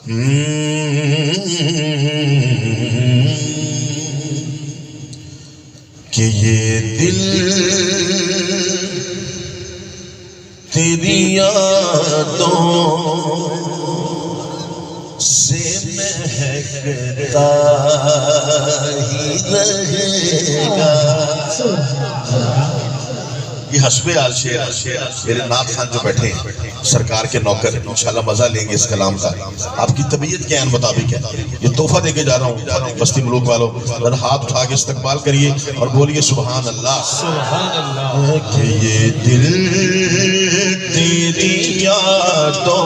कि ये दिल तेरी यादों से महकता ही रहेगा। ये हस्बे आल शेर मेरे नाथ खान जो बैठे हैं सरकार के नौकर, इंशाल्लाह मजा लेंगे इस कलाम का। आपकी तबीयत के आन मुताबिक है, ये तोहफा देके जा रहा हूँ बस्ती मुल्क वालों। जरा हाथ उठा के इस्तकबाल करिए और बोलिए सुभान अल्लाह। सुभान अल्लाह। कि ये दिल तेरी यादों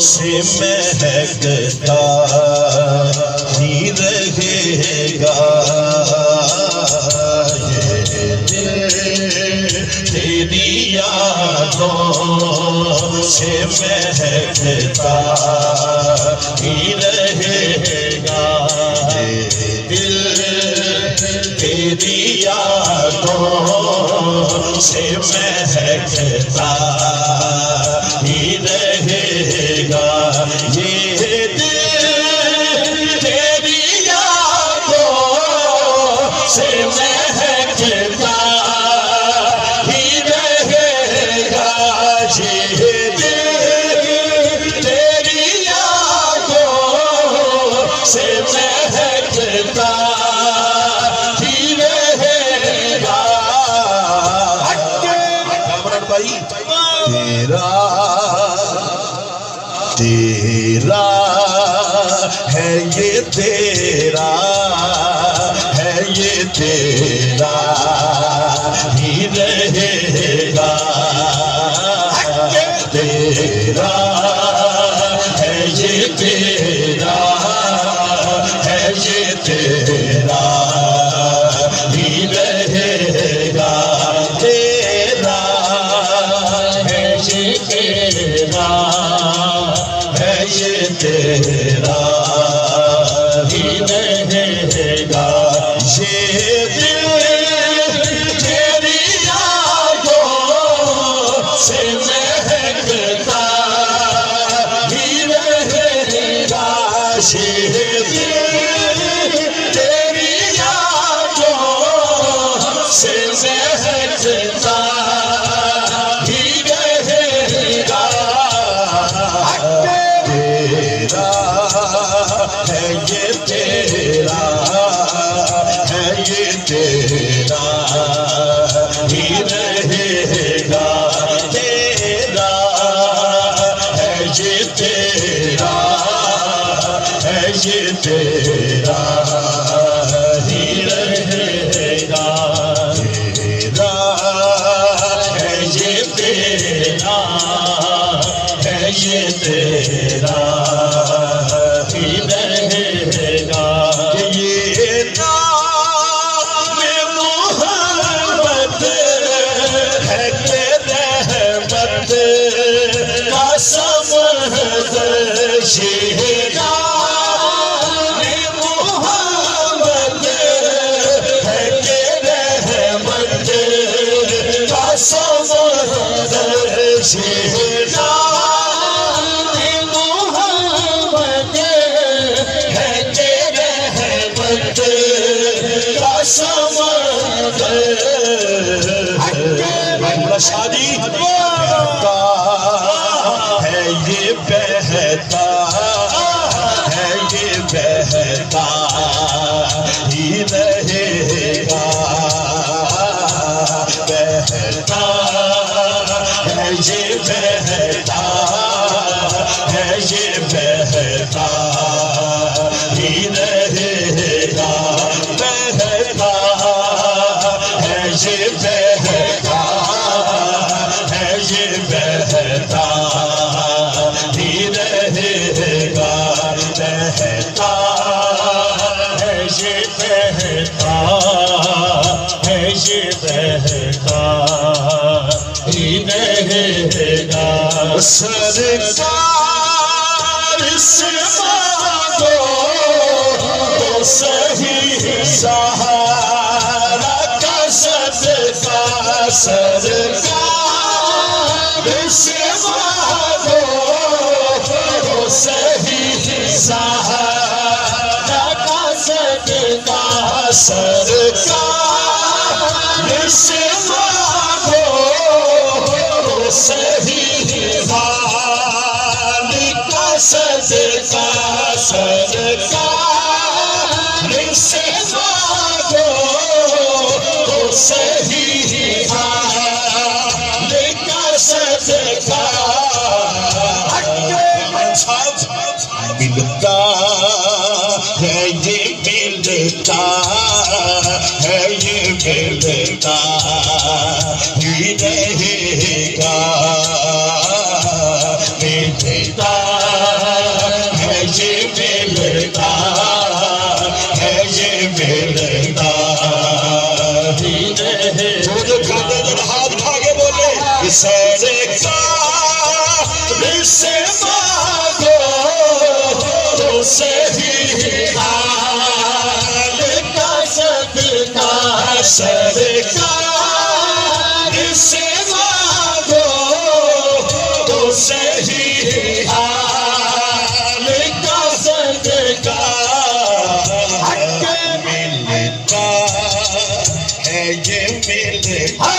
से महकता ही रहेगा। तेरी यादों से महकता ही रहेगा। दिल तेरी यादों से महकता ही रहेगा। ये दिल तेरी यादों से महकता तेरा तेरा है ये तेरा है ये तेरा ही रहेगा। तेरा है ये तेरा है ये तेरा ही रहेगा। तेरा है ये तेरा है ये तेरा ही रहेगा। ये दिल तेरी यादों से महकता ही रहेगा। ये दिल तेरी यादों से महकता ही रहेगा। तेरा है ये तेरा है ये तेरा ही रहेगा। तेरा है ये तेरा है ये तेरा ही रहेगा। तेरा है ये तेरा है ये तेरा ही रहेगा। ये नाम मोहब्बत है कि रहमत का समंदर। ये नाम मोहब्बत है कि रहमत का समंदर। ये शादी बहता है ये बहता है ये बहता ही रहेगा। बहता है ये बहता है ये बहता ही रहेगा। बहता है ये बहता है ये बहता ही रहेगा। बहता है ये बहता है ये बहता ही रहेगा। सरकार से मांगो तो सही सहारा का सदका। सरकार से मांगो तो सही सरकार से मांगो सही हाल का सदका, सरकार से मांगो सही हाल का सदका। मिलता है ये मिलता है ये मिलता ही रहेगा, मिलता है ये मिलता है ये मिलता ही रहेगा। जो खाते दिन हाथ उठा के बोले सरकार से मांगो सही हाल का सदका, सरकार से मांगो सही हाल का सदका। मिलता है ये मिलता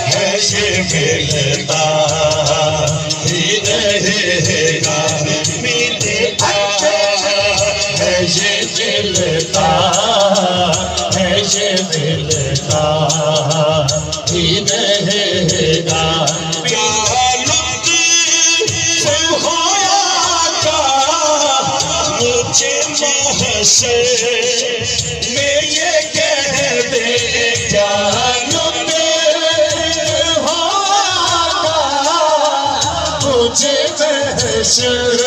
है ये मिलता ही रहेगा, मिलता है ये मिलता है ये मिलता ही रहेगा। क्या लुत्फ होया का मुझे महशर में ये कह दे, क्या लुत्फ होया का मुझे महशर